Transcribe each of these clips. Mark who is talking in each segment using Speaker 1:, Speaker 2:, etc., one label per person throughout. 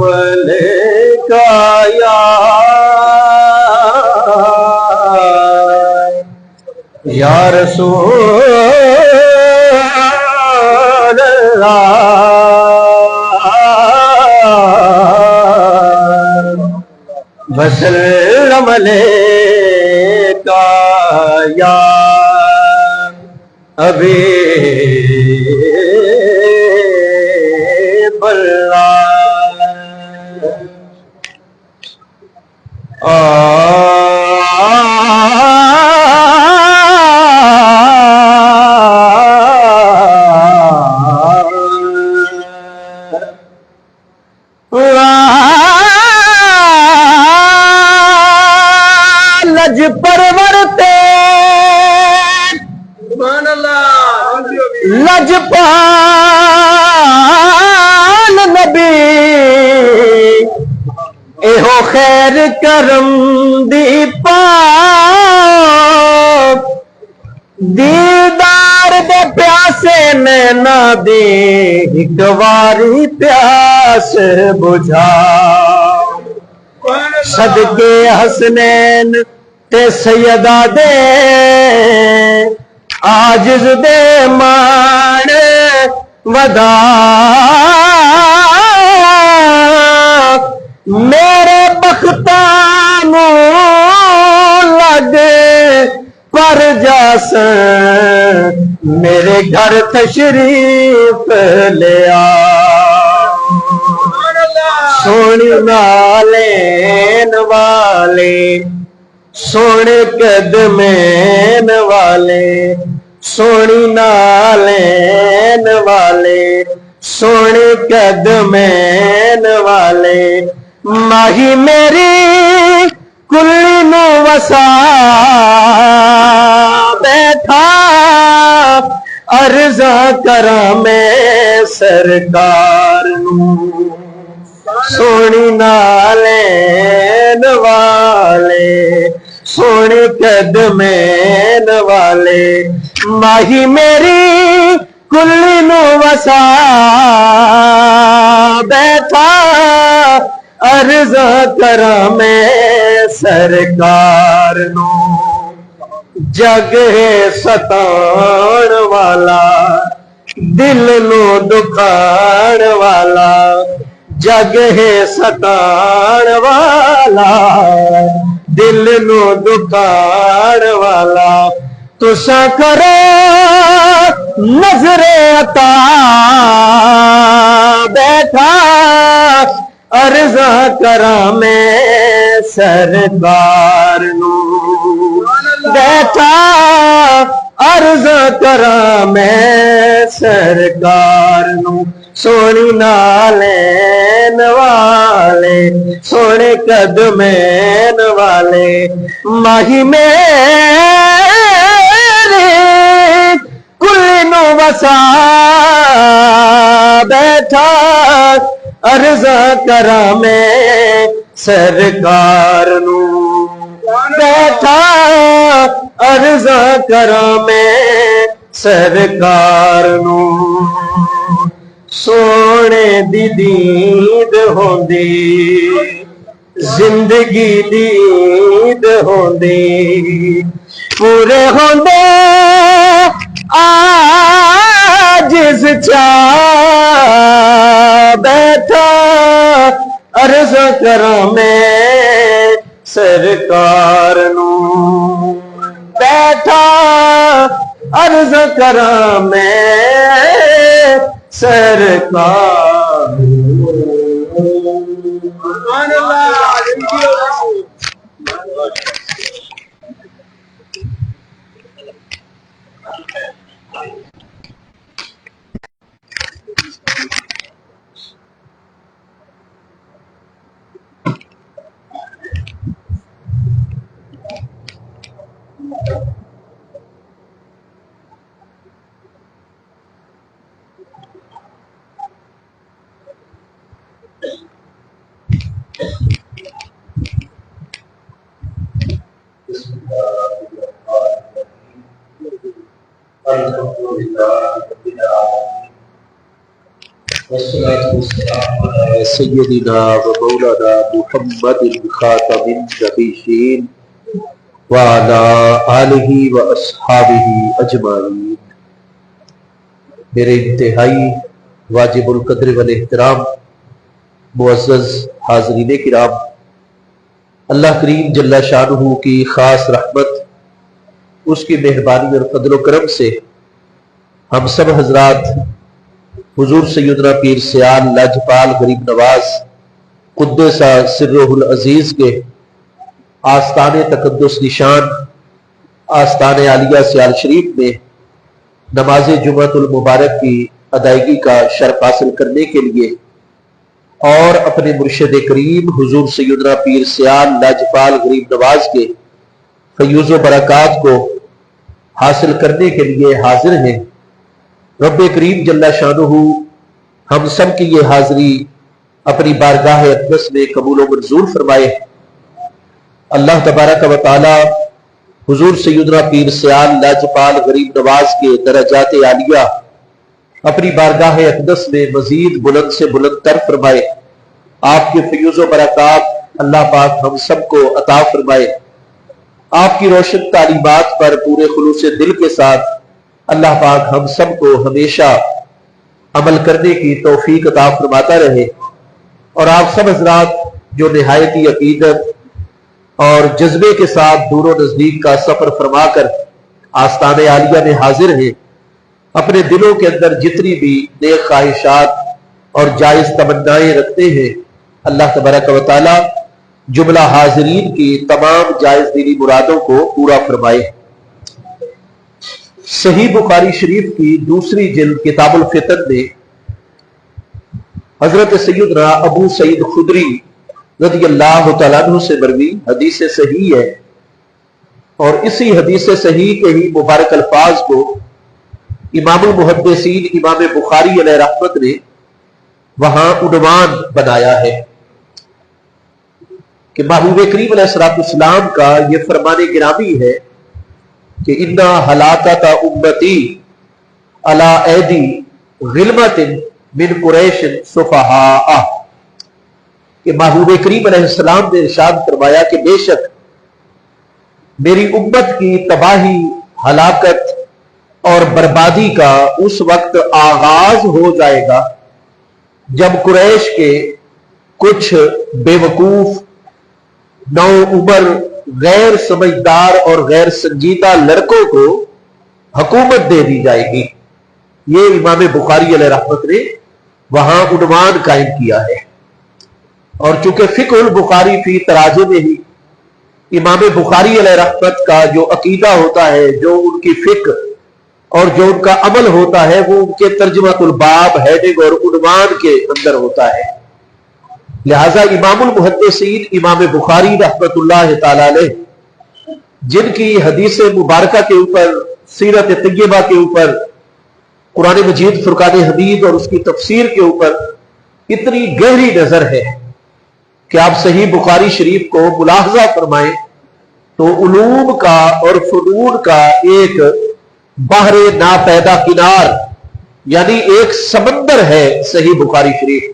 Speaker 1: علیکہ یا رسول اللہ وسلم علیکہ یا حبیب اللہ لج پرورتے سبحان اللہ لج پال نبی ایہو خیر کرم دی پاک دیدار دے پیاسے نینا دی ایک واری پیاس بجھا صدقے حسنین تے سیدہ دے عاجز دے مان ودا میرے بختانو لگ پر جاسن میرے گھر تشریف لے آ سونی نالین والے سونے قدمین والے سونی نالین والے سونے قدمین والے ماہی میری کلی نو وسا بیٹھا عرضاں کراں میں سرکار نو سونی نالین والے سونے قدمین والے ماہی میری کلی نو وسا بیٹھا عرضاں کراں میں سرکار نو جگ ہے ستان والا دل نو دکھان والا جگ ہے ستان والا دل نو دکھان والا تساں کرو نظر عطا بیٹھا عرضاں کراں میں سرکار نو بیٹھا عرضاں کراں میں سرکار نو سونی نالین والے سونے قدمین والے ماہی میرے کلی نو وسا بیٹھا عرضاں کراں میں سرکار نو بیٹھا عرضاں کراں میں سرکار نو سونے دی دید ہوندی زندگی دید ہوندی پورے ہوندے عاجز چاہ بیٹھا عرضاں کراں میں سرکار نو بیٹھا عرضاں کراں میں سرکار سبحان اللہ
Speaker 2: والصلاة والسلام على سيدنا ومولانا محمد خاتم النبيين وعلى آلہ وأصحابہ اجمعین۔ میرے انتہائی واجب القدر والاحترام معزز حاضرین کرام، اللہ کریم جل شانہ کی خاص رحمت، اس کی مہربانی اور فضل و کرم سے ہم سب حضرات حضور سیدنا پیر سیال لاجپال غریب نواز قدس سرہ العزیز کے آستان تقدس نشان آستان عالیہ سیال شریف میں نماز جمعۃ المبارک کی ادائیگی کا شرف حاصل کرنے کے لیے اور اپنے مرشد کریم حضور سیدنا پیر سیال لاجپال غریب نواز کے فیوز و برکات کو حاصل کرنے کے لیے حاضر ہیں۔ رب کریم جل شانہ ہم سب کی یہ حاضری اپنی بارگاہ اقدس میں قبول و منظور فرمائے۔ اللہ تبارک و تعالی حضور سیدنا پیر سیال لاجپال غریب نواز کے درجات عالیہ اپنی بارگاہ اقدس میں مزید بلند سے بلند تر فرمائے۔ آپ کے فیوز و برکات اللہ پاک ہم سب کو عطا فرمائے۔ آپ کی روشن تعلیمات پر پورے خلوص دل کے ساتھ اللہ پاک ہم سب کو ہمیشہ عمل کرنے کی توفیق عطا فرماتا رہے، اور آپ سب حضرات جو نہایتی عقیدت اور جذبے کے ساتھ دور و نزدیک کا سفر فرما کر آستان عالیہ میں حاضر ہیں، اپنے دلوں کے اندر جتنی بھی نیک خواہشات اور جائز تمنائیں رکھتے ہیں، اللہ تبارک و تعالی جملہ حاضرین کی تمام جائز دلی مرادوں کو پورا فرمائے۔ صحیح بخاری شریف کی دوسری جلد کتاب الفتن میں حضرت سیدنا ابو سعید خدری رضی اللہ تعالیٰ عنہ سے مروی حدیث صحیح ہے، اور اسی حدیث صحیح کے ہی مبارک الفاظ کو امام المحدثین امام بخاری علیہ رحمت نے وہاں عنوان بنایا ہے کہ محبوب کریم علیہ السلام کا یہ فرمان گرامی ہے کہ اِنَّا ہَلَاكَةَ أُمَّتِي عَلَىٰ أَيْدِي غِلْمَةٍ مِّن قُرَيْشٍ صُفَحَاءَ، کہ محبوب کریم علیہ السلام نے ارشاد فرمایا کہ بے شک میری امت کی تباہی، ہلاکت اور بربادی کا اس وقت آغاز ہو جائے گا جب قریش کے کچھ بے وقوف، نو عمر، غیر سمجھدار اور غیر سنجیدہ لڑکوں کو حکومت دے دی جائے گی۔ یہ امام بخاری علیہ رحمت نے وہاں عنوان قائم کیا ہے، اور چونکہ فقہ البخاری فی تراجم ہی امام بخاری علیہ رحمت کا جو عقیدہ ہوتا ہے، جو ان کی فقہ اور جو ان کا عمل ہوتا ہے، وہ ان کے ترجمۃ الباب ہیڈنگ اور عنوان کے اندر ہوتا ہے۔ لہذا امام المحدثین امام بخاری رحمت اللہ تعالی علیہ، جن کی حدیث مبارکہ کے اوپر، سیرت طیبہ کے اوپر، قرآن مجید فرقان حمید اور اس کی تفسیر کے اوپر اتنی گہری نظر ہے کہ آپ صحیح بخاری شریف کو ملاحظہ فرمائیں تو علوم کا اور فنون کا ایک بحر ناپیدا کنار، یعنی ایک سمندر ہے صحیح بخاری شریف۔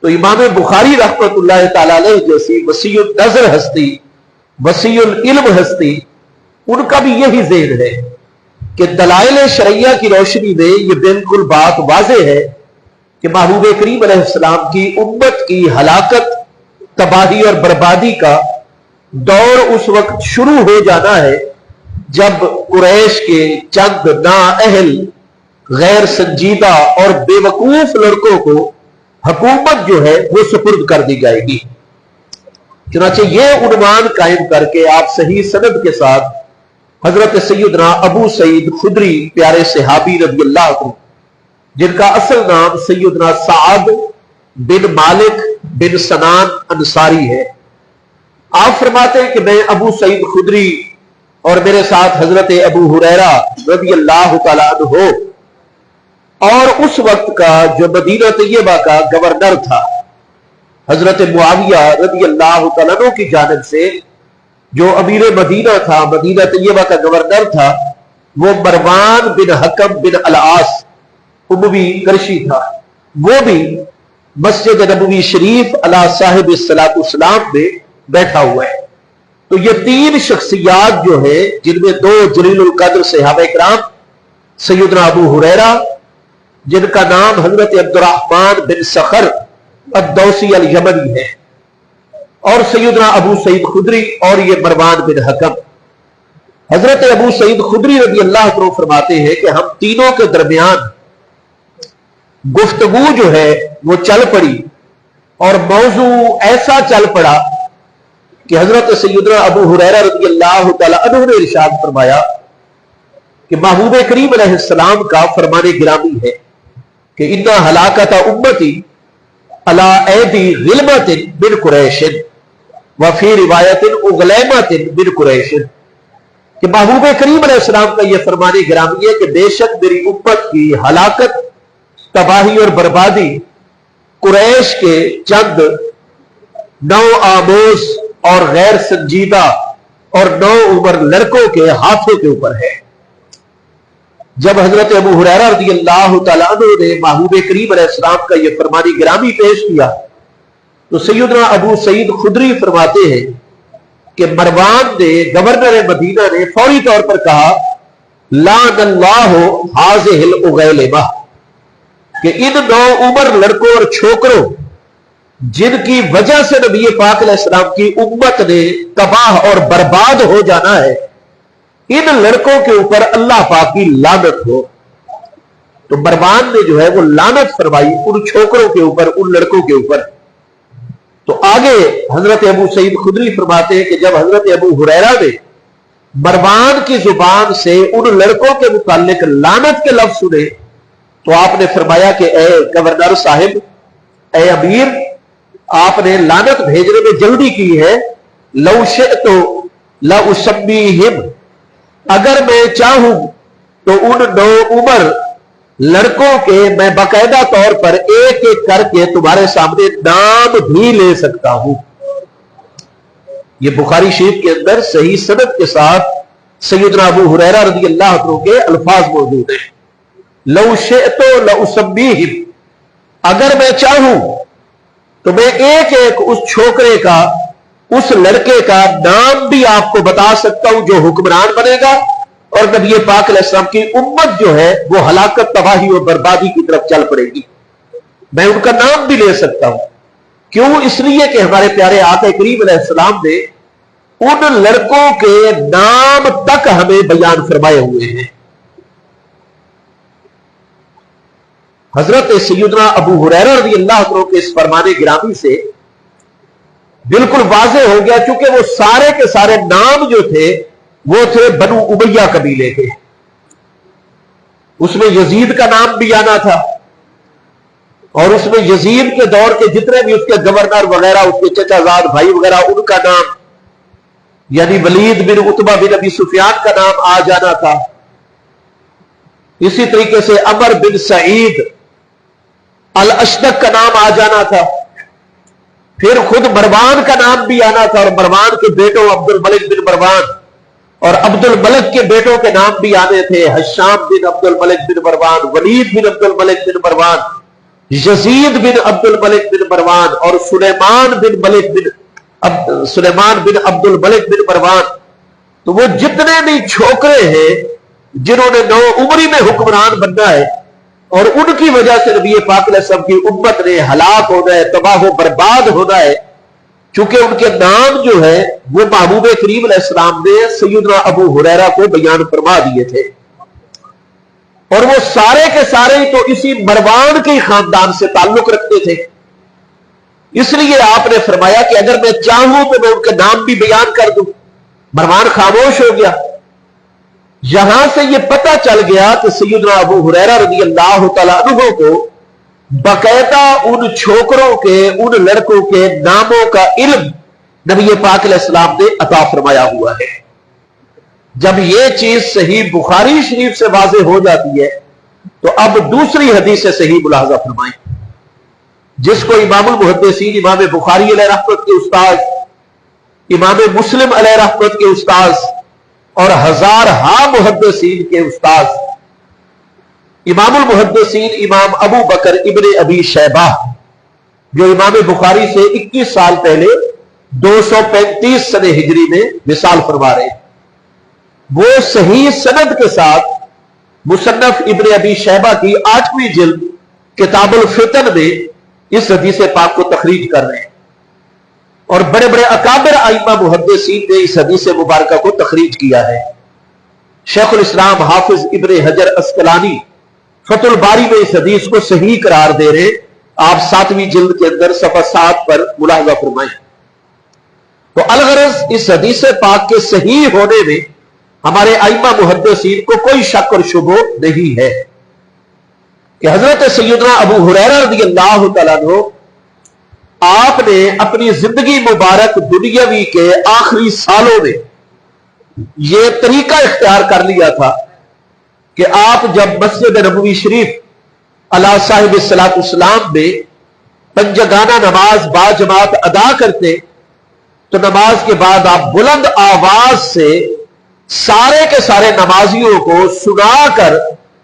Speaker 2: تو امام بخاری رحمت اللہ تعالی علیہ جیسی وسیع النظر ہستی، وسیع العلم ہستی، ان کا بھی یہی ذہن ہے کہ دلائل شرعیہ کی روشنی میں یہ بالکل بات واضح ہے کہ محبوب کریم علیہ السلام کی امت کی ہلاکت، تباہی اور بربادی کا دور اس وقت شروع ہو جانا ہے جب قریش کے چند نااہل، غیر سنجیدہ اور بے وقوف لڑکوں کو حکومت جو ہے وہ سپرد کر دی جائے گی۔ چنانچہ یہ عنوان قائم کر کے آپ صحیح سند کے ساتھ حضرت سیدنا ابو سعید خدری پیارے صحابی رضی اللہ عنہ، جن کا اصل نام سیدنا سعد بن مالک بن سنان انصاری ہے، آپ فرماتے ہیں کہ میں ابو سعید خدری اور میرے ساتھ حضرت ابو ہریرہ رضی اللہ تعالیٰ عنہ اور اس وقت کا جو مدینہ طیبہ کا گورنر تھا حضرت معاویہ رضی اللہ تعالیٰ عنہ کی جانب سے، جو امیر مدینہ تھا، مدینہ طیبہ کا گورنر تھا، وہ مروان بن حکم بن العاص اموی قریشی تھا، وہ بھی مسجد نبوی شریف علی صاحب الصلاۃ والسلام میں بیٹھا ہوا ہے۔ تو یہ تین شخصیات جو ہے، جن میں دو جلیل القدر صحابہ کرام، سیدنا ابو ہریرہ جن کا نام حضرت عبد الرحمن بن صخر الدوسی الیمنی ہے، اور سیدنا ابو سعید خدری اور یہ مروان بن حکم۔ حضرت ابو سعید خدری رضی اللہ عنہ فرماتے ہیں کہ ہم تینوں کے درمیان گفتگو جو ہے وہ چل پڑی، اور موضوع ایسا چل پڑا کہ حضرت سیدنا ابو ہریرہ رضی اللہ تعالی عنہ نے ارشاد فرمایا کہ محبوب کریم علیہ السلام کا فرمان گرامی ہے کہ ان ہلاکت امتی علی ایدی غلمۃ من قریش وفی روایت اغلیمۃ من قریش، کہ محبوب کریم علیہ السلام کا یہ فرمان گرامی ہے کہ بے شک میری امت کی ہلاکت، تباہی اور بربادی قریش کے چند نو آموز اور غیر سنجیدہ اور نو عمر لڑکوں کے ہاتھوں کے اوپر ہے۔ جب حضرت ابو ہریرہ رضی اللہ تعالیٰ عنہ نے محبوب کریم علیہ السلام کا یہ فرمان گرامی پیش کیا تو سیدنا ابو سعید خدری فرماتے ہیں کہ مروان نے، گورنر مدینہ نے فوری طور پر کہا لعن اللہ ہذہ الاغیلمہ، کہ ان نو عمر لڑکوں اور چھوکروں جن کی وجہ سے نبی پاک علیہ السلام کی امت نے تباہ اور برباد ہو جانا ہے، ان لڑکوں کے اوپر اللہ پاک کی لعنت ہو۔ تو مروان نے جو ہے وہ لعنت فرمائی ان چھوکروں کے اوپر، ان لڑکوں کے اوپر۔ تو آگے حضرت ابو سعید خدری فرماتے ہیں کہ جب حضرت ابو ہریرہ نے مروان کی زبان سے ان لڑکوں کے متعلق لعنت کے لفظ سنے تو آپ نے فرمایا کہ اے گورنر صاحب، اے امیر، آپ نے لعنت بھیجنے میں جلدی کی ہے۔ لو شئت لأسمیہم، اگر میں چاہوں تو ان نو عمر لڑکوں کے میں باقاعدہ طور پر ایک ایک کر کے تمہارے سامنے نام بھی لے سکتا ہوں۔ یہ بخاری شریف کے اندر صحیح سند کے ساتھ سیدنا ابو ہریرہ رضی اللہ عنہ کے الفاظ موجود ہیں۔ لو شئت لأسمیہم، اگر میں چاہوں تو میں ایک ایک اس چھوکرے کا، اس لڑکے کا نام بھی آپ کو بتا سکتا ہوں جو حکمران بنے گا، اور نبی پاک علیہ السلام کی امت جو ہے وہ ہلاکت، تباہی اور بربادی کی طرف چل پڑے گی۔ میں ان کا نام بھی لے سکتا ہوں۔ کیوں؟ اس لیے کہ ہمارے پیارے آقا کریم علیہ السلام نے ان لڑکوں کے نام تک ہمیں بیان فرمائے ہوئے ہیں۔ حضرت سیدنا ابو ہریرہ رضی اللہ عنہ کے اس فرمان گرامی سے بالکل واضح ہو گیا، چونکہ وہ سارے کے سارے نام جو تھے وہ تھے بنو امیہ قبیلے کے۔ اس میں یزید کا نام بھی آنا تھا، اور اس میں یزید کے دور کے جتنے بھی اس کے گورنر وغیرہ، اس کے چچا زاد بھائی وغیرہ، ان کا نام، یعنی ولید بن عتبہ بن ابی سفیان کا نام آ جانا تھا۔ اسی طریقے سے عمر بن سعید الاشدق کا نام آ جانا تھا۔ پھر خود مروان کا نام بھی آنا تھا، اور مروان کے بیٹوں عبد الملک بن مروان اور عبد الملک کے بیٹوں کے نام بھی آنے تھے، حشام بن عبد الملک بن مروان، ولید بن عبد الملک بن مروان، یزید بن عبد الملک بن مروان، اور سلیمان بن عبد الملک بن مروان۔ تو وہ جتنے بھی چھوکرے ہیں جنہوں نے نو عمری میں حکمران بننا ہے، اور ان کی وجہ سے نبی پاک علیہ السلام کی امت نے ہلاک ہونا ہے، تباہ و برباد ہونا ہے، چونکہ ان کے نام جو ہے وہ محبوب کریم علیہ السلام نے سیدنا ابو ہریرہ کو بیان فرما دیے تھے، اور وہ سارے کے سارے تو اسی مروان کے خاندان سے تعلق رکھتے تھے۔ اس لیے آپ نے فرمایا کہ اگر میں چاہوں تو میں ان کے نام بھی بیان کر دوں۔ مروان خاموش ہو گیا۔ یہاں سے یہ پتہ چل گیا کہ سیدنا ابو ہریرہ رضی اللہ تعالیٰ عنہ کو باقاعدہ ان چھوکروں کے، ان لڑکوں کے ناموں کا علم نبی پاک علیہ السلام نے عطا فرمایا ہوا ہے۔ جب یہ چیز صحیح بخاری شریف سے واضح ہو جاتی ہے تو اب دوسری حدیث سے صحیح ملاحظہ فرمائیں، جس کو امام المحدثین امام بخاری علیہ رحمت کے استاد، امام مسلم علیہ رحمت کے استاد، اور ہزارہا محدثین کے استاد امام المحدثین امام ابو بکر ابن ابی شیبہ جو امام بخاری سے 21 سال پہلے 235 سنہ ہجری میں مثال فرما رہے ہیں، وہ صحیح سند کے ساتھ مصنف ابن ابی شیبہ کی 8ویں جلد کتاب الفتن میں اس حدیث پاک کو تخریج کر رہے ہیں، اور بڑے بڑے اکابر ائمہ محدثین نے اس حدیث مبارکہ کو تخریج کیا ہے۔ شیخ الاسلام حافظ ابن حجر اسقلانی فتح الباری میں اس حدیث کو صحیح قرار دے رہے، آپ 7ویں جلد کے اندر صفحہ 7 پر ملاحظہ فرمائیں۔ تو الغرض اس حدیث پاک کے صحیح ہونے میں ہمارے ائمہ محدثین کو کوئی شک اور شبہ نہیں ہے کہ حضرت سیدنا ابو ہریرہ رضی اللہ تعالیٰ عنہ آپ نے اپنی زندگی مبارک دنیاوی کے آخری سالوں میں یہ طریقہ اختیار کر لیا تھا کہ آپ جب مسجد نبوی شریف علی صاحب الصلاۃ والسلام میں پنجگانہ نماز با جماعت ادا کرتے تو نماز کے بعد آپ بلند آواز سے سارے کے سارے نمازیوں کو سنا کر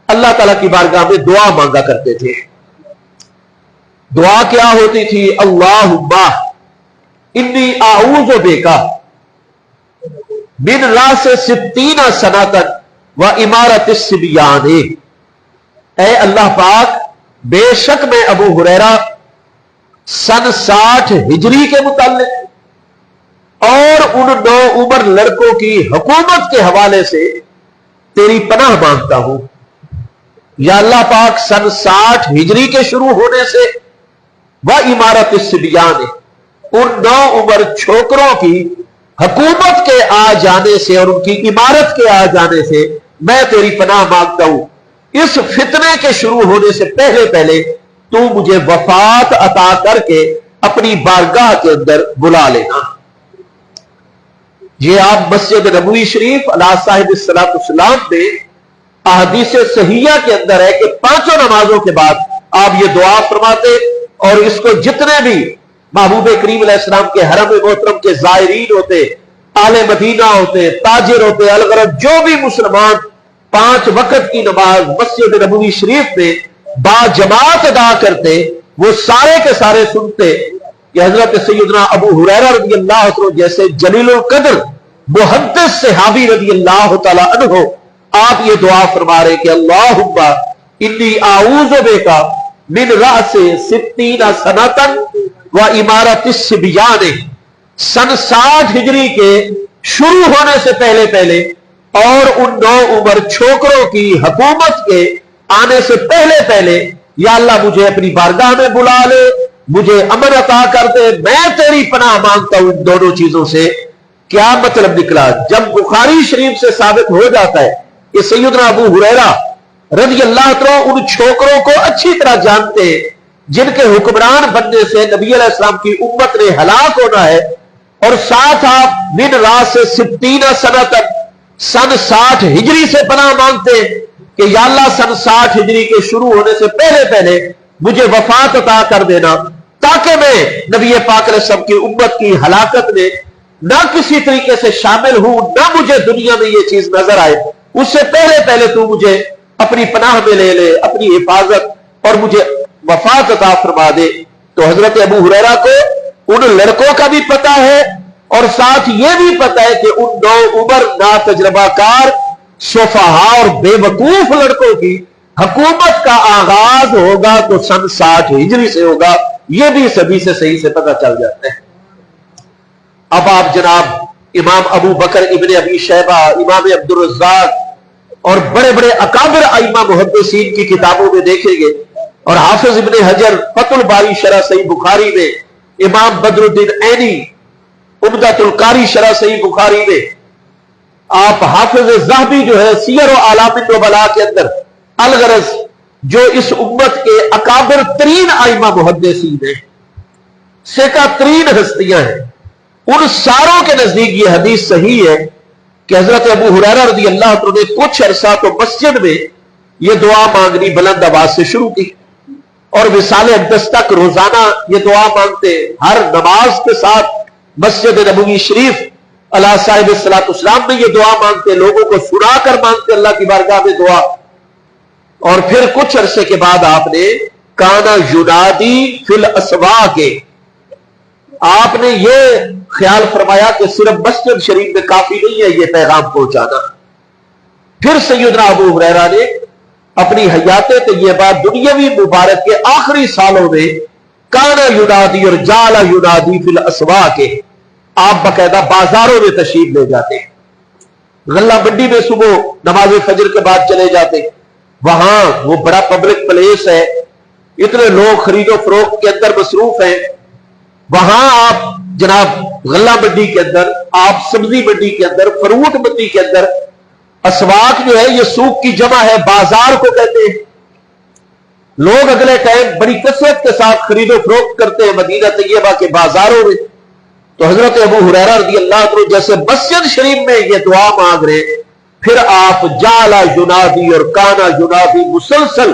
Speaker 2: اللہ تعالیٰ کی بارگاہ میں دعا مانگا کرتے تھے۔ دعا کیا ہوتی تھی؟ اللہم انی اعوذ بک من راس 60 سنۃ و امارت الصبیان، اے اللہ پاک بے شک میں ابو ہریرہ سن 60 ہجری کے متعلق اور ان نو عمر لڑکوں کی حکومت کے حوالے سے تیری پناہ مانگتا ہوں۔ یا اللہ پاک سن 60 ہجری کے شروع ہونے سے وہ عمارت الصبیان، ان نو عمر چھوکروں کی حکومت کے آ جانے سے اور ان کی عمارت کے آ جانے سے میں تیری پناہ مانگتا ہوں، اس فتنے کے شروع ہونے سے پہلے پہلے تو مجھے وفات عطا کر کے اپنی بارگاہ کے اندر بلا لینا۔ یہ آپ مسجد نبوی شریف علی صاحب الصلاۃ والسلام میں احادیث صحیحہ کے اندر ہے کہ 5 نمازوں کے بعد آپ یہ دعا فرماتے، اور اس کو جتنے بھی محبوب کریم علیہ السلام کے حرم محترم کے زائرین ہوتے، آل مدینہ ہوتے، تاجر ہوتے، الغرض جو بھی مسلمان 5 وقت کی نماز مسجد نبوی شریف میں با جماعت ادا کرتے، وہ سارے کے سارے سنتے کہ حضرت سیدنا ابو ہریرہ رضی اللہ عنہ جیسے جلیل القدر محدث صحابی رضی اللہ تعالی عنہ آپ یہ دعا فرما رہے کہ اللہم انی اعوذ بک من رأس 60 سنۃ و امارت الصبیان، سن 60 ہجری کے شروع ہونے سے پہلے پہلے اور ان نو عمر چھوکروں کی حکومت کے آنے سے پہلے پہلے یا اللہ مجھے اپنی بارگاہ میں بلا لے، مجھے امن عطا کر دے، میں تیری پناہ مانگتا ہوں ان دونوں چیزوں سے۔ کیا مطلب نکلا؟ جب بخاری شریف سے ثابت ہو جاتا ہے کہ سیدنا ابو ہریرہ رضی اللہ عنہ ان چھوکروں کو اچھی طرح جانتے جن کے حکمران بننے سے نبی علیہ السلام کی امت نے ہلاک ہونا ہے، اور ساتھ آپ من راس 60 سنۃ سن 60 ہجری سے پناہ مانگتے کہ یا اللہ سن 60 ہجری کے شروع ہونے سے پہلے پہلے مجھے وفات عطا کر دینا، تاکہ میں نبی پاک علیہ السلام کی امت کی ہلاکت میں نہ کسی طریقے سے شامل ہوں، نہ مجھے دنیا میں یہ چیز نظر آئے، اس سے پہلے پہلے تو مجھے اپنی پناہ میں لے لے، اپنی حفاظت اور مجھے وفات عطا فرما دے۔ تو حضرت ابو ہریرہ کو ان لڑکوں کا بھی پتہ ہے، اور ساتھ یہ بھی پتہ ہے کہ ان نو عمر ناتجربہ کار سفہا اور بے وقوف لڑکوں کی حکومت کا آغاز ہوگا تو سن 60 ہجری سے ہوگا، یہ بھی سبھی سے صحیح سے پتہ چل جاتا ہے۔ اب آپ جناب امام ابو بکر ابن ابی شیبہ، امام عبدالرزاق اور بڑے بڑے اکابر ائمہ محدثین کی کتابوں میں دیکھیں گے، اور حافظ ابن حجر فتح الباری شرح صحیح بخاری میں، امام بدر الدین عینی عمدۃ القاری شرح صحیح بخاری میں، آپ حافظ ذہبی جو ہے سیر و اعلام النبلاء کے اندر، الغرض جو اس امت کے اکابر ترین ائمہ محدثین ہیں، سکہ ترین ہستیاں ہیں، ان ساروں کے نزدیک یہ حدیث صحیح ہے کہ حضرت ابو ہریرہ رضی اللہ عنہ نے کچھ عرصہ تو مسجد میں یہ دعا مانگنی بلند آواز سے شروع کی، اور وصال اقدس تک روزانہ یہ دعا مانگتے، ہر نماز کے ساتھ مسجد نبوی شریف علی صاحب الصلاۃ والسلام میں یہ دعا مانگتے، لوگوں کو سنا کر مانگتے اللہ کی بارگاہ میں دعا۔ اور پھر کچھ عرصے کے بعد آپ نے کانا ینادی فی الاسواق، آپ نے یہ خیال فرمایا کہ صرف مسجد شریف میں کافی نہیں ہے یہ پیغام پہنچانا. پھر سیدنا ابو ہریرہ نے اپنی حیات طیبہ دنیاوی مبارک کے آخری سالوں میں کانا ینادی اور جالا ینادی فی الاسواق، آپ باقاعدہ بازاروں میں تشریف لے جاتے، غلہ منڈی میں صبح نماز فجر کے بعد چلے جاتے، وہاں وہ بڑا پبلک پلیس ہے، اتنے لوگ خرید و فروخت کے اندر مصروف ہیں، وہاں آپ جناب غلہ منڈی کے اندر، آپ سبزی منڈی کے اندر، فروٹ منڈی کے اندر، اسواق جو ہے یہ سوق کی جمع ہے، بازار کو کہتے ہیں. لوگ اگلے ٹائم بڑی کثرت کے ساتھ خرید و فروخت کرتے ہیں مدینہ طیبہ کے بازاروں میں. تو حضرت ابو ہریرہ رضی اللہ عنہ جیسے مسجد شریف میں یہ دعا مانگ رہے، پھر آپ جالا ینادی اور کانا ینادی مسلسل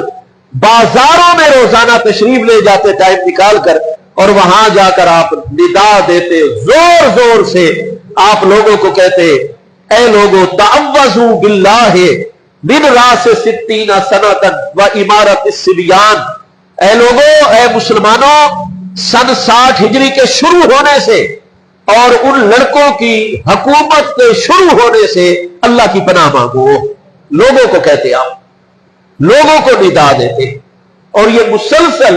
Speaker 2: بازاروں میں روزانہ تشریف لے جاتے ٹائم نکال کر، اور وہاں جا کر آپ ندا دیتے، زور زور سے آپ لوگوں کو کہتے، اے لوگوں تعوذوا باللہ من راس 60 سنۃ و امارت الصبیان، اے لوگوں، اے مسلمانوں، سن 60 ہجری کے شروع ہونے سے اور ان لڑکوں کی حکومت کے شروع ہونے سے اللہ کی پناہ مانگو. لوگوں کو کہتے، آپ لوگوں کو ندا دیتے، اور یہ مسلسل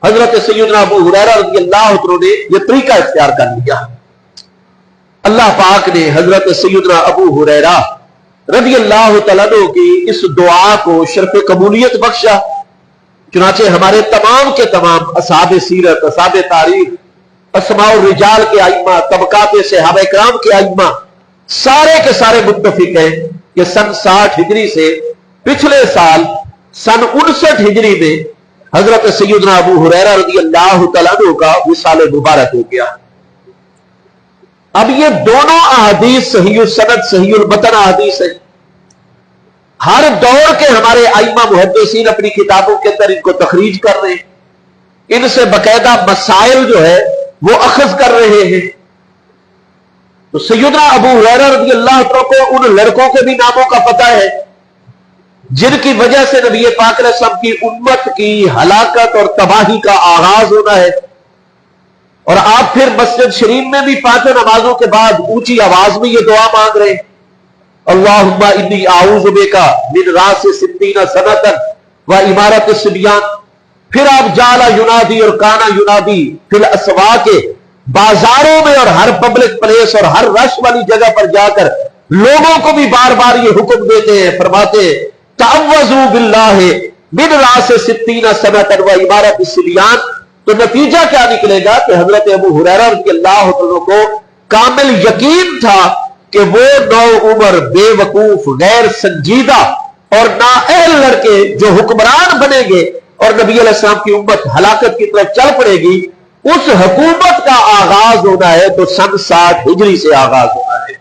Speaker 2: حضرت سیدنا ابو ہریرہ رضی اللہ عنہ نے یہ طریقہ اختیار کر لیا. اللہ پاک نے حضرت سیدنا ابو ہریرہ رضی اللہ تعالیٰ عنہ کی اس دعا کو شرف قبولیت بخشا. چنانچہ ہمارے تمام کے تمام اصحاب سیرت، اصحاب تاریخ، اسماء الرجال کے ائمہ، طبقات صحابہ کرام کے ائمہ، سارے کے سارے متفق ہیں کہ سن 60 ہجری سے پچھلے سال سن 59 ہجری میں حضرت سیدنا ابو ہریرہ رضی اللہ تعالیٰ عنہ کا وصال مبارک ہو گیا. اب یہ دونوں احادیث صحیح السند صحیح المتن احادیث ہیں. ہر دور کے ہمارے ائمہ محدثین اپنی کتابوں کے اندر ان کو تخریج کر رہے ہیں، ان سے باقاعدہ مسائل جو ہے وہ اخذ کر رہے ہیں. تو سیدنا ابو ہریرہ رضی اللہ عنہ کو ان لڑکوں کے بھی ناموں کا پتہ ہے جن کی وجہ سے نبی پاک علیہ السلام کی امت کی ہلاکت اور تباہی کا آغاز ہونا ہے. اور آپ پھر مسجد شریف میں بھی 5 نمازوں کے بعد اونچی آواز میں یہ دعا مانگ رہے ہیں، اللہم انی اعوذ بک من راس 60 سنۃ و امارت الصبیان. پھر آپ جالا ینادی اور کانا ینادی فی الاسواق، بازاروں میں اور ہر پبلک پلیس اور ہر رش والی جگہ پر جا کر لوگوں کو بھی بار بار یہ حکم دیتے ہیں، فرماتے تعوذوا باللہ من راس 60 سنۃ و امارت الصبیان. تو نتیجہ کیا نکلے گا کہ حضرت ابو ہریرہ رضی اللہ عنہ کو کامل یقین تھا کہ وہ نو عمر بے وقوف غیر سنجیدہ اور نااہل لڑکے جو حکمران بنیں گے اور نبی علیہ السلام کی امت ہلاکت کی طرف چل پڑے گی، اس حکومت کا آغاز ہونا ہے تو سن 60 ہجری سے آغاز ہونا ہے.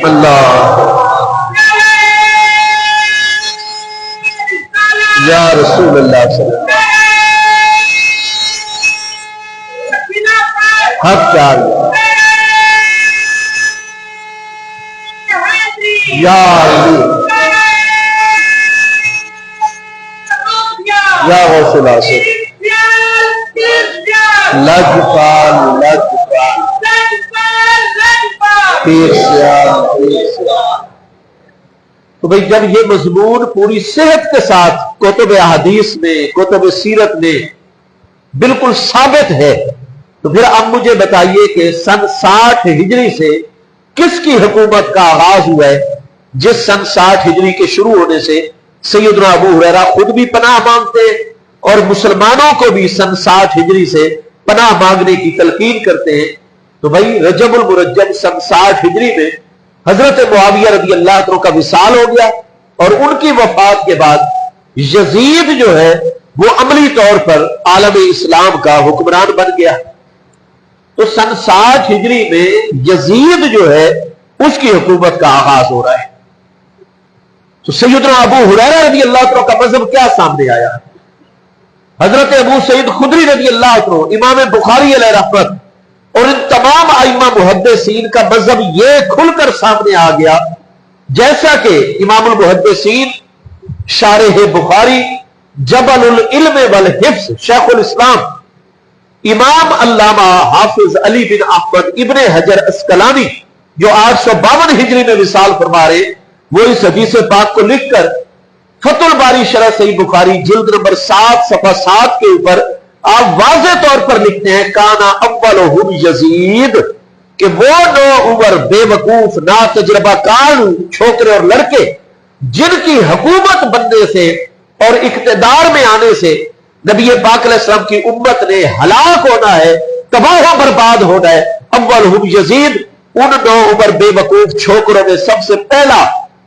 Speaker 2: اللہ یا رسول اللہ صلی اللہ علیہ وسلم، حق چار یا یا غوث العاشق لجپال لجپال پیر سیال پیر سیال. تو بھئی جب یہ مضمون پوری صحت کے ساتھ کتب احادیث میں، کتب سیرت میں بالکل ثابت ہے، تو پھر اب مجھے بتائیے کہ سن 60 ہجری سے کس کی حکومت کا آغاز ہوا ہے، جس سن 60 ہجری کے شروع ہونے سے سیدنا ابو ہریرہ خود بھی پناہ مانگتے اور مسلمانوں کو بھی سن 60 ہجری سے پناہ مانگنے کی تلقین کرتے ہیں. تو بھئی رجب المرجب سن 60 ہجری میں حضرت معاویہ رضی اللہ عنہ کا وصال ہو گیا، اور ان کی وفات کے بعد یزید جو ہے وہ عملی طور پر عالم اسلام کا حکمران بن گیا. تو سن 60 ہجری میں یزید جو ہے اس کی حکومت کا آغاز ہو رہا ہے. تو سیدنا ابو ہریرہ رضی اللہ عنہ کا مذہب کیا سامنے آیا؟ حضرت ابو سعید خدری رضی اللہ عنہ، امام بخاری علیہ رحمت اور ان تمام ائمہ محدثین کا مذہب یہ کھل کر سامنے آ گیا جیسا کہ امام المحدثین شارح بخاری جبل العلم والحفظ شیخ الاسلام امام علامہ حافظ علی بن احمد ابن حجر اسقلانی جو 852 ہجری میں وصال فرما رہے، وہ اس حدیث پاک کو لکھ کر فتح الباری شرح صحیح بخاری جلد نمبر 7 صفحہ 7 کے اوپر آپ واضح طور پر لکھتے ہیں کانا اولہم یزید، کہ وہ نو عمر بے وقوف نا تجربہ کار چھوکرے اور لڑکے جن کی حکومت بننے سے اور اقتدار میں آنے سے نبی پاک علیہ السلام کی امت نے ہلاک ہونا ہے، تباہ و برباد ہونا ہے، اولہم یزید، ان نو عمر بے وقوف چھوکروں میں سب سے پہلا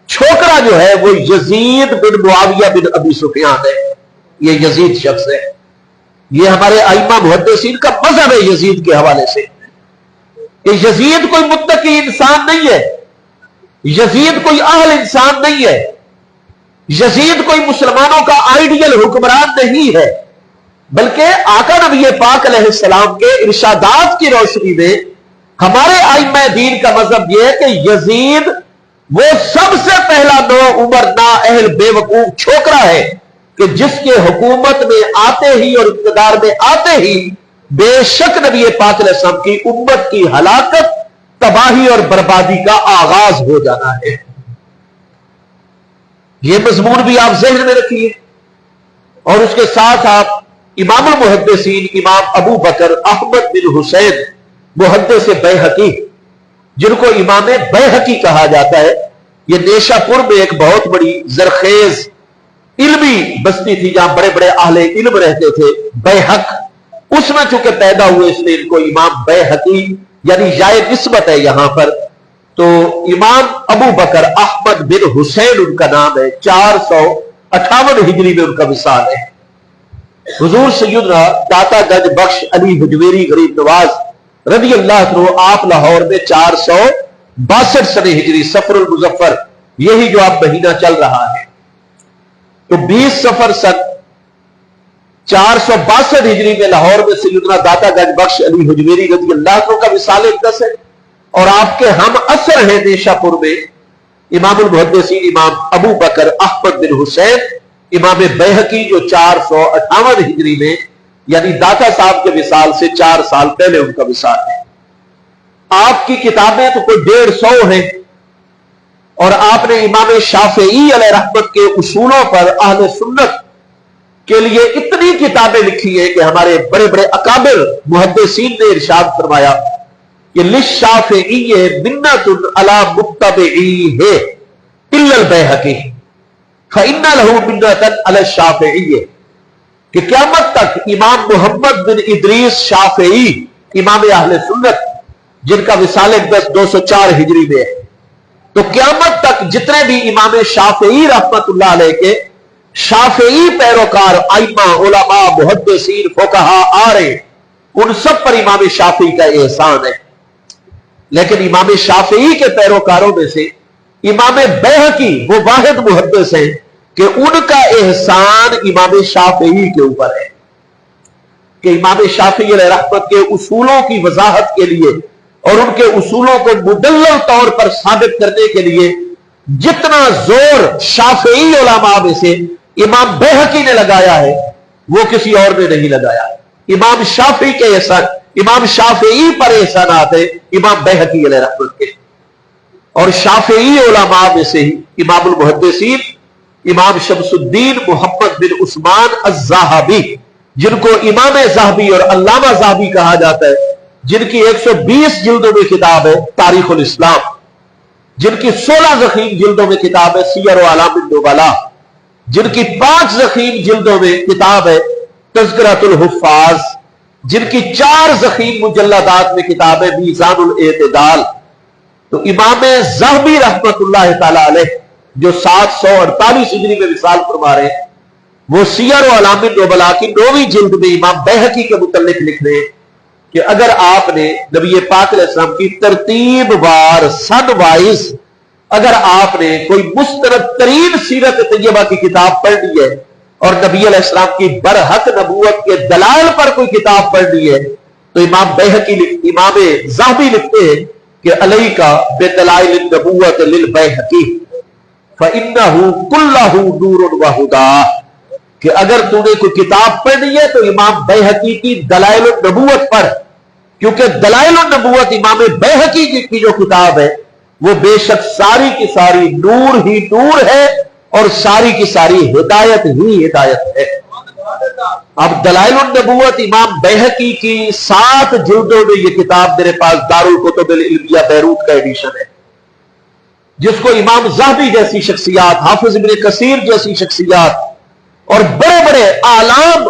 Speaker 2: چھوکرا جو ہے وہ یزید بن معاویہ بن ابی سفیان ہے۔ یہ یزید شخص ہے، یہ ہمارے ائمہ محدثین کا مذہب ہے یزید کے حوالے سے کہ یزید کوئی متقی انسان نہیں ہے، یزید کوئی اہل انسان نہیں ہے، یزید کوئی مسلمانوں کا آئیڈیل حکمران نہیں ہے، بلکہ آقا نبی پاک علیہ السلام کے ارشادات کی روشنی میں ہمارے ائمہ دین کا مذہب یہ ہے کہ یزید وہ سب سے پہلا نو عمر نا اہل بے وقوف چھوکرا ہے کہ جس کے حکومت میں آتے ہی اور اقتدار میں آتے ہی بے شک نبی پاک علیہ السلام کی امت کی ہلاکت، تباہی اور بربادی کا آغاز ہو جانا ہے۔ یہ مضمون بھی آپ ذہن میں رکھیے، اور اس کے ساتھ آپ امام المحدثین امام ابو بکر احمد بن حسین محدث بیہقی، جن کو امام بیہقی کہا جاتا ہے، یہ نیشہ پور میں ایک بہت بڑی زرخیز علمی بستی تھی جہاں بڑے بڑے اہل علم رہتے تھے، بیہق، اس میں چونکہ پیدا ہوئے اس لیے ان کو امام بیہقی یعنی جائے نسبت ہے یہاں پر۔ تو امام ابو بکر احمد بن حسین ان کا نام ہے، 458 ہجری میں ان کا وصال ہے۔ حضور سیدنا داتا گنج بخش علی حجویری غریب نواز رضی اللہ عنہ آپ لاہور میں 462 سنہ ہجری صفر المظفر، یہی جو آپ مہینہ چل رہا ہے، تو 20 صفر سن 462 ہجری میں لاہور میں سیدنا داتا گنج بخش علی حجویری رضی اللہ عنہ کا وصال اقدس ہے، اور آپ کے ہم اثر ہیں نیشہ پور میں امام المحدثین امام ابو بکر احمد بن حسین امام بیہقی جو 458 ہجری میں یعنی داتا صاحب کے وصال سے 4 سال پہلے ان کا وصال ہے۔ آپ کی کتابیں تو کوئی 150 ہیں، اور آپ نے امام شافعی علیہ رحمت کے اصولوں پر اہل سنت کے لیے اتنی کتابیں لکھی ہیں کہ ہمارے بڑے بڑے اکابر محدثین نے ارشاد فرمایا کہ للشافعی منت علی متبعیہ الا البیہقی فإن له منت علی الشافعی، کہ قیامت تک امام محمد بن ادریس شافعی امام اہل سنت جن کا وصال اقدس 204 ہجری میں ہے، تو قیامت تک جتنے بھی امام شافعی رحمت اللہ علیہ کے شافعی پیروکار ائمہ علماء محدثین فقہا آ رہے، ان سب پر امام شافعی کا احسان ہے۔ لیکن امام شافعی کے پیروکاروں میں سے امام بیہقی وہ واحد محدث ہیں کہ ان کا احسان امام شافعی کے اوپر ہے، کہ امام شافعی علیہ رحمت کے اصولوں کی وضاحت کے لیے اور ان کے اصولوں کو مدلل طور پر ثابت کرنے کے لیے جتنا زور شافعی علماء میں سے امام بیہقی نے لگایا ہے وہ کسی اور نے نہیں لگایا۔ امام شافعی کے احسان، امام شافعی پر احسانات ہے امام بیہقی علیہ رحمت کے، اور شافعی علماء میں سے ہی امام المحدثین امام شمس الدین محمد بن عثمان الذہبی، جن کو امام ذہبی اور علامہ ذہبی کہا جاتا ہے، جن کی 120 جلدوں میں کتاب ہے تاریخ الاسلام، جن کی 16 ضخیم جلدوں میں کتاب ہے سیر و اعلام النبلاء، جن کی 5 ضخیم جلدوں میں کتاب ہے تذکرۃ الحفاظ، جن کی 4 ضخیم مجلدات میں کتاب ہے میزان الاعتدال۔ تو امام ذہبی رحمت اللہ تعالی علیہ جو 748 ہجری میں وصال فرما رہے ہیں، وہ سیر و اعلام النبلاء کی 9ویں جلد میں امام بیہقی کے متعلق لکھ رہے ہیں کہ اگر آپ نے نبی پاک علیہ السلام کی ترتیب وار سن وائز اگر آپ نے کوئی مستند ترین سیرت طیبہ کی کتاب پڑھ لی ہے اور نبی علیہ السلام کی برحق نبوت کے دلائل پر کوئی کتاب پڑھ لی ہے، تو امام ذہبی لکھتے ہیں کہ علیہ کا بدلائل النبوت للبیہقی، فَإِنَّهُ كُلَّهُ نُورٌ وَهُدًى کہ اگر تو نے کوئی کتاب پڑھنی ہے تو امام بیہقی کی دلائل النبوت پڑھ، کیونکہ دلائل النبوت امام بیہقی کی جو کتاب ہے وہ بے شک ساری کی ساری نور ہی نور ہے اور ساری کی ساری ہدایت ہی ہدایت ہے۔ اب دلائل النبوت امام بیہقی کی 7 جلدوں میں یہ کتاب میرے پاس دارالکتب العلمیہ بیروت کا ایڈیشن ہے، جس کو امام ذہبی جیسی شخصیات، حافظ ابن کثیر جیسی شخصیات اور بڑے بڑے اعلام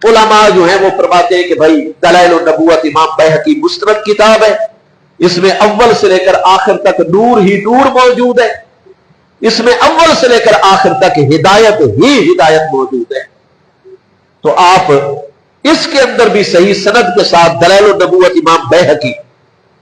Speaker 2: علماء جو ہیں وہ فرماتے ہیں کہ بھائی دلائل النبوت امام بیہقی مستند کتاب ہے، اس میں اول سے لے کر آخر تک نور ہی نور موجود ہے، اس میں اول سے لے کر آخر تک ہدایت ہی ہدایت موجود ہے۔ تو آپ اس کے اندر بھی صحیح سند کے ساتھ دلائل النبوت امام بیہقی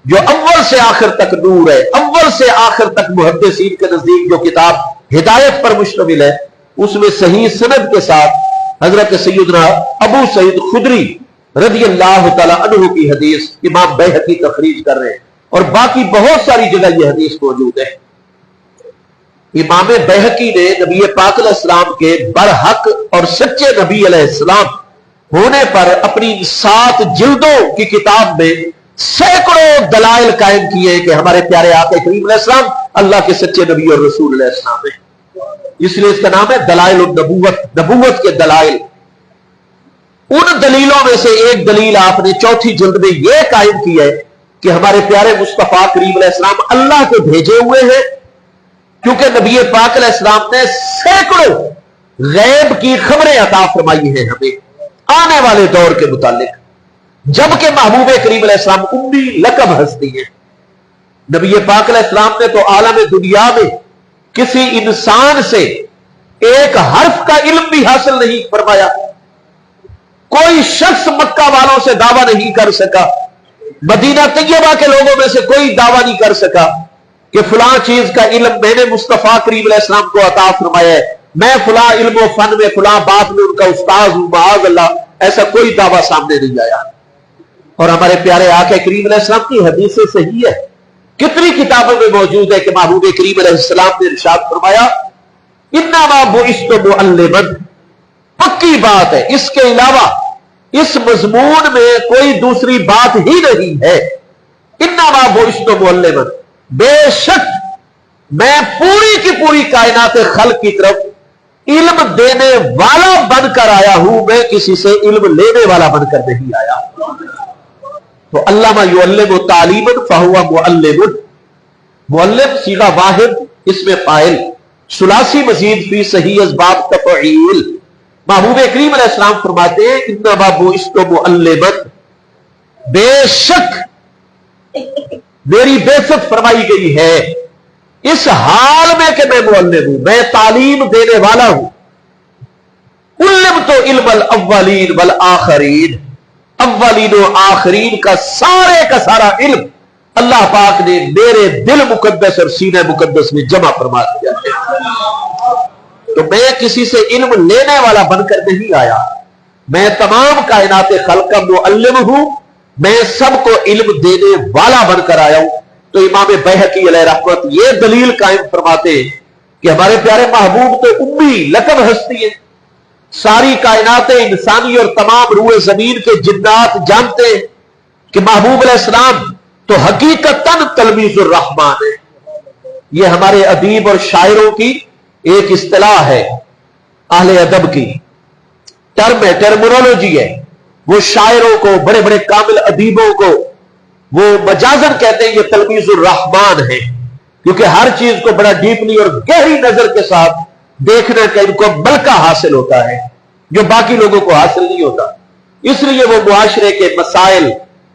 Speaker 2: جو اول سے آخر تک نور ہے، اول سے آخر تک محدثین کے نزدیک جو کتاب ہدایت پر مشتمل ہے، اس میں صحیح سند کے ساتھ حضرت سیدنا ابو سعید خدری رضی اللہ تعالی عنہ کی حدیث امام بیہقی تخریج کر رہے ہیں، اور باقی بہت ساری جگہ یہ حدیث موجود ہے۔ امام بیہقی نے نبی پاک علیہ السلام کے برحق اور سچے نبی علیہ السلام ہونے پر اپنی 7 جلدوں کی کتاب میں سینکڑوں دلائل قائم کیے کہ ہمارے پیارے آقا کریم علیہ السلام اللہ کے سچے نبی اور رسول علیہ السلام ہیں۔ اس لیے اس کا نام ہے دلائل النبوت، نبوت کے دلائل۔ ان دلیلوں میں سے ایک دلیل آپ نے 4 جلد میں یہ قائم کی ہے کہ ہمارے پیارے مصطفیٰ کریم علیہ السلام اللہ کے بھیجے ہوئے ہیں، کیونکہ نبی پاک علیہ السلام نے سینکڑوں غیب کی خبریں عطا فرمائی ہیں ہمیں آنے والے دور کے متعلق، جبکہ محبوب کریم علیہ السلام امی لقب ہستی ہے۔ نبی پاک علیہ السلام نے تو عالم دنیا میں کسی انسان سے ایک حرف کا علم بھی حاصل نہیں فرمایا، کوئی شخص مکہ والوں سے دعویٰ نہیں کر سکا، مدینہ طیبہ کے لوگوں میں سے کوئی دعویٰ نہیں کر سکا کہ فلاں چیز کا علم میں نے مصطفیٰ کریم علیہ السلام کو عطا فرمایا ہے، میں فلاں علم و فن میں فلاں بات میں ان کا استاذ ہوں، معاذ اللہ، ایسا کوئی دعویٰ سامنے نہیں آیا۔ اور ہمارے پیارے آقا کریم علیہ السلام کی حدیث صحیح ہے، کتنی کتابوں میں موجود ہے کہ محبوب کریم علیہ السلام نے ارشاد فرمایا انما بعثت معلما، پکی بات ہے، اس کے علاوہ اس مضمون میں کوئی دوسری بات ہی نہیں ہے۔ انما بعثت معلما، بے شک میں پوری کی پوری کائنات خلق کی طرف علم دینے والا بن کر آیا ہوں، میں کسی سے علم لینے والا بن کر نہیں آیا۔ تو علامہ یعلم تعلیما فہو معلم، معلم صیغہ واحد اس میں فاعل، ثلاثی مزید فی صحیح اسباب تفعیل۔ محبوب کریم علیہ السلام فرماتے ہیں انما بعثت معلما، بے شک میری بعثت فرمائی گئی ہے اس حال میں کہ میں معلم ہوں، میں تعلیم دینے والا ہوں۔ علمت علم الاولین والآخرین، اولین و آخرین کا سارا علم اللہ پاک نے میرے دل مقدس اور سینہ مقدس میں جمع فرما دیا ہے۔ تو میں کسی سے علم لینے والا بن کر نہیں آیا، میں تمام کائنات خلق کا معلم ہوں، میں سب کو علم دینے والا بن کر آیا ہوں۔ تو امام بیہقی علیہ رحمت یہ دلیل قائم فرماتے ہیں کہ ہمارے پیارے محبوب تو امی لقب ہستی ہے، ساری کائنات انسانی اور تمام روح زمین کے جنات جانتے ہیں کہ محبوب علیہ السلام تو حقیقتاً تلمیذ الرحمن ہے۔ یہ ہمارے ادیب اور شاعروں کی ایک اصطلاح ہے، اہل ادب کی ٹرم ہے، ٹرمنالوجی ہے۔ وہ شاعروں کو، بڑے بڑے کامل ادیبوں کو وہ مجازن کہتے ہیں یہ تلمیذ الرحمن ہے، کیونکہ ہر چیز کو بڑا ڈیپلی اور گہری نظر کے ساتھ دیکھنے کا ان کو ملکہ حاصل ہوتا ہے جو باقی لوگوں کو حاصل نہیں ہوتا۔ اس لیے وہ معاشرے کے مسائل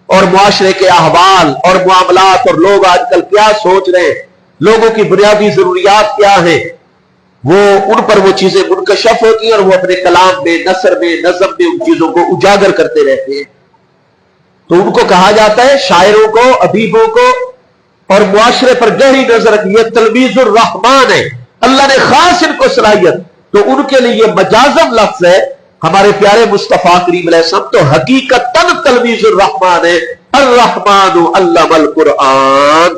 Speaker 2: اور معاشرے کے احوال اور معاملات اور لوگ آج کل کیا سوچ رہے ہیں، لوگوں کی بنیادی ضروریات کیا ہیں، وہ ان پر وہ چیزیں منکشف ہوتی ہیں اور وہ اپنے کلام میں، نثر میں، نظم میں ان چیزوں کو اجاگر کرتے رہتے ہیں۔ تو ان کو کہا جاتا ہے، شاعروں کو، ادیبوں کو اور معاشرے پر گہری نظر رکھی، یہ تلمیذ الرحمن ہے، اللہ نے خاص ان کو صلاحیت، تو ان کے لیے یہ مجازم لفظ ہے۔ ہمارے پیارے مصطفیٰ کریم علیہ السلام تو حقیقتاً تلمیذ الرحمن ہے، الرحمن علم القرآن،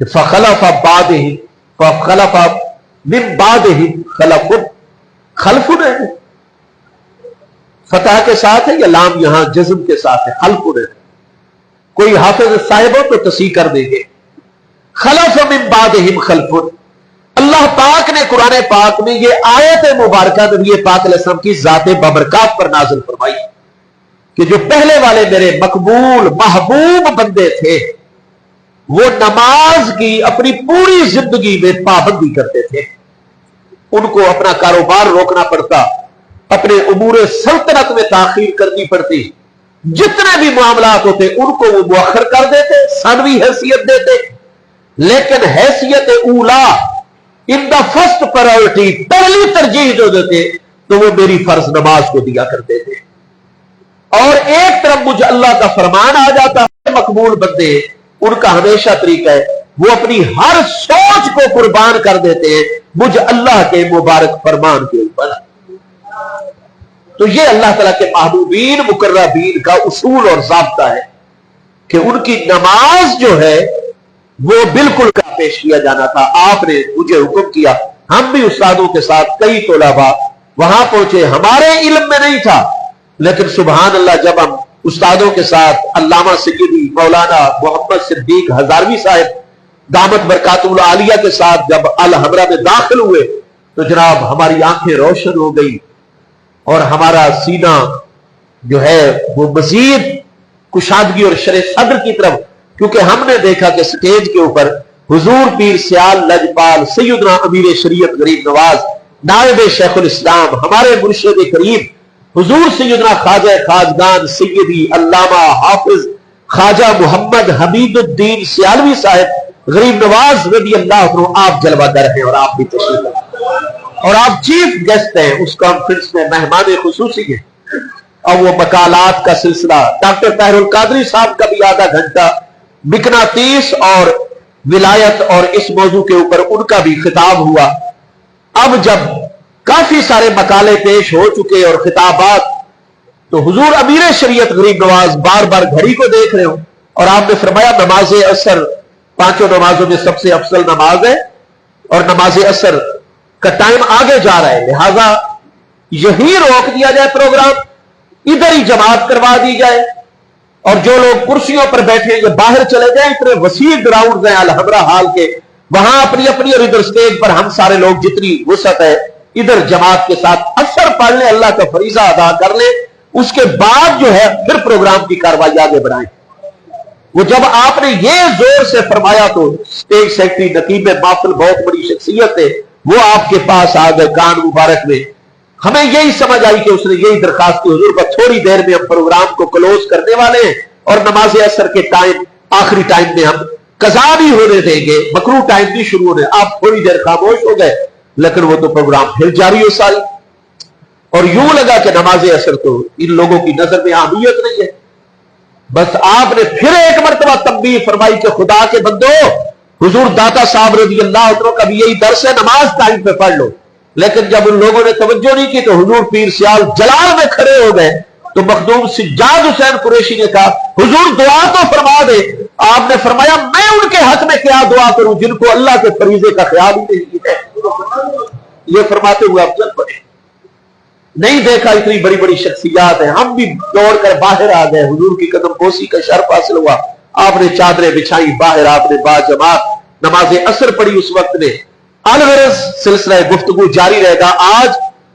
Speaker 2: کہ فخلف بعدہم فخلف من بعدہم خلفن ہے، فتح کے ساتھ ہے یا لام یہاں جزم کے ساتھ ہے؟ خلفن ہے. کوئی حافظ صاحب ہو تو تصحیح کر دیں گے. خلف من بعدہم خلفن. اللہ پاک نے قرآن پاک میں یہ آیت مبارکہ نبی پاک علیہ السلام کی ذات بابرکات پر نازل فرمائی کہ جو پہلے والے میرے مقبول محبوب بندے تھے وہ نماز کی اپنی پوری زندگی میں پابندی کرتے تھے. ان کو اپنا کاروبار روکنا پڑتا، اپنے امور سلطنت میں تاخیر کرنی پڑتی، جتنے بھی معاملات ہوتے ان کو وہ مؤخر کر دیتے، ثانوی حیثیت دیتے، لیکن حیثیت اولا ان دا فرسٹ پرائورٹی، پہلی ترجیح جو دیتے تو وہ میری فرض نماز کو دیا کرتے تھے. اور ایک طرف مجھے اللہ کا فرمان آ جاتا ہے، مقبول بندے ان کا ہمیشہ طریقہ ہے وہ اپنی ہر سوچ کو قربان کر دیتے ہیں مجھ اللہ کے مبارک فرمان کے اوپر. تو یہ اللہ تعالیٰ کے محبوبین مقربین کا اصول اور ضابطہ ہے کہ ان کی نماز جو ہے وہ بالکل کا پیش کیا جانا تھا. آپ نے مجھے حکم کیا، ہم بھی استادوں کے ساتھ کئی طلباء وہاں پہنچے، ہمارے علم میں نہیں تھا، لیکن سبحان اللہ جب ہم استادوں کے ساتھ علامہ سیدی مولانا محمد صدیق ہزاروی صاحب دامت برکاتہ العالیہ کے ساتھ جب الحمرہ میں داخل ہوئے تو جناب ہماری آنکھیں روشن ہو گئی اور ہمارا سینہ جو ہے وہ مزید کشادگی اور شرح صدر کی طرف، کیونکہ ہم نے دیکھا کہ سٹیج کے اوپر حضور پیر سیال لجپال سیدنا امیر شریعت غریب نواز نائب شیخ الاسلام ہمارے مرشد کریم حضور سیدنا خواجہ خواجگان سیدی علامہ حافظ خواجہ محمد حمید الدین سیالوی صاحب غریب نواز رضی اللہ عنہ، آپ جلوہ در ہیں اور آپ بھی تشریف لائیں اور آپ چیف گیسٹ ہیں اس کانفرنس میں، مہمان خصوصی ہیں. اور وہ مقالات کا سلسلہ ڈاکٹر طاہر القادری صاحب کا بھی آدھا گھنٹہ مقناطیس اور ولایت اور اس موضوع کے اوپر ان کا بھی خطاب ہوا. اب جب کافی سارے مقالے پیش ہو چکے اور خطابات، تو حضور امیر شریعت غریب نواز بار بار گھڑی کو دیکھ رہے ہوں اور آپ نے فرمایا نماز عصر پانچوں نمازوں میں سب سے افضل نماز ہے اور نماز عصر کا ٹائم آگے جا رہا ہے، لہذا یہی روک دیا جائے پروگرام، ادھر ہی جماعت کروا دی جائے اور جو لوگ کرسیوں پر بیٹھے ہیں یہ باہر چلے جائیں. اتنے وسیع گراؤنڈ ہیں الحمرہ ہال کے، وہاں اپنی اپنی اور ادھر سٹیج پر ہم سارے لوگ جتنی وسعت ہے ادھر جماعت کے ساتھ اثر پڑھ لیں، اللہ کا فریضہ ادا کر لیں، اس کے بعد جو ہے پھر پروگرام کی کارروائی آگے بڑھائیں. وہ جب آپ نے یہ زور سے فرمایا تو اسٹیج سیکرٹری نقیب محفل بہت بڑی شخصیت ہے، وہ آپ کے پاس آ گئے کان مبارک میں. ہمیں یہی سمجھ آئی کہ اس نے یہی درخواست کی حضور پر تھوڑی دیر میں ہم پروگرام کو کلوز کرنے والے ہیں اور نماز عصر کے ٹائم آخری ٹائم میں ہم قضا بھی ہونے دیں گے، مکروہ ٹائم بھی شروع ہونے. آپ تھوڑی دیر خاموش ہو گئے لیکن وہ تو پروگرام پھر جاری ہو ساری اور یوں لگا کہ نماز عصر تو ان لوگوں کی نظر میں اہمیت نہیں ہے. بس آپ نے پھر ایک مرتبہ تنبیہ فرمائی کہ خدا کے بندو حضور داتا صاحب رضی اللہ عنہ کا بھی یہی درس ہے، نماز ٹائم پہ پڑھ لو. لیکن جب ان لوگوں نے توجہ نہیں کی تو حضور پیر سیال جلال میں کھڑے ہو گئے تو مخدوم سجاد حسین قریشی نے کہا حضور دعا تو فرما دے. آپ نے فرمایا میں ان کے حق میں کیا دعا کروں جن کو اللہ کے فریضے کا خیال ہی نہیں ہے. یہ فرماتے ہوئے آپ چل پڑے. نہیں دیکھا اتنی بڑی بڑی شخصیات ہیں، ہم بھی دوڑ کر باہر آ گئے، حضور کی قدم بوسی کا شرف حاصل ہوا. آپ نے چادریں بچھائی، باہر آپ نے با جماعت نماز عصر پڑھی. اس وقت میں الغرض سلسلہ گفتگو جاری رہے گا آج،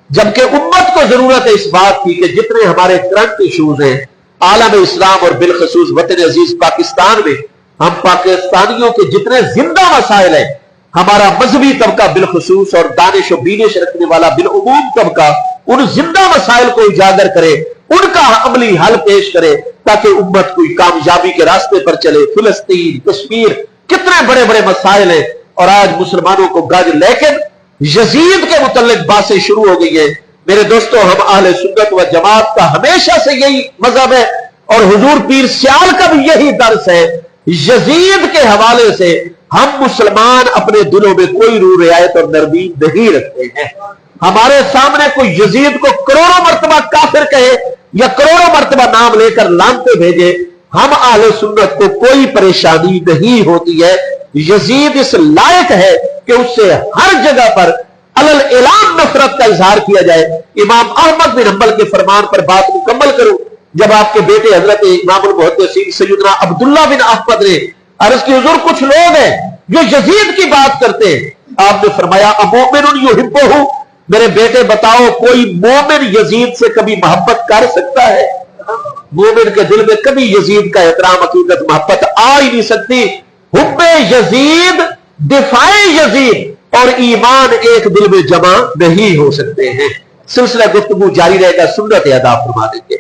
Speaker 2: جبکہ امت کو ضرورت ہے اس بات کی کہ جتنے ہمارے کرنٹ ایشوز ہیں عالم اسلام اور بالخصوص وطن عزیز پاکستان میں، ہم پاکستانیوں کے جتنے زندہ مسائل ہیں، ہمارا مذہبی طبقہ بالخصوص اور دانش و بینش رکھنے والا بالعموم طبقہ ان زندہ مسائل کو اجاگر کرے، ان کا عملی حل پیش کرے تاکہ امت کوئی کامیابی کے راستے پر چلے. فلسطین، کشمیر، کتنے بڑے بڑے مسائل ہیں اور آج مسلمانوں کو گاج، لیکن یزید کے متعلق باتیں شروع ہو گئی ہیں. میرے دوستو ہم اہل سنت و جماعت کا ہمیشہ سے یہی مذہب ہے اور حضور پیر سیال کا بھی یہی درس ہے. یزید کے حوالے سے ہم مسلمان اپنے دلوں میں کوئی روح رعایت اور نرمی نہیں رکھتے ہیں. ہمارے سامنے کوئی یزید کو کروڑوں مرتبہ کافر کہے یا کروڑوں مرتبہ نام لے کر لانتے بھیجے، ہم اہل سنت کو کوئی پریشانی نہیں ہوتی ہے. یزید اس لائق ہے کہ اس سے ہر جگہ پر علل اعلان نفرت کا اظہار کیا جائے. امام احمد بن حنبل کے فرمان پر بات مکمل کروں. جب آپ کے بیٹے حضرت امام المحدثین سیدنا عبداللہ بن احمد نے عرض کی حضور کچھ لوگ ہیں جو یزید کی بات کرتے ہیں, آپ نے فرمایا امومن یحبہ, میرے بیٹے بتاؤ کوئی مومن یزید سے کبھی محبت کر سکتا ہے؟ مومن کے دل میں کبھی یزید کا احترام عقیدت محبت آ ہی نہیں سکتی. حب یزید دفاع یزید اور ایمان ایک دل میں جمع نہیں ہو سکتے ہیں. سلسلہ گفتگو جاری رہے گا, سنت ادا فرما دیں گے.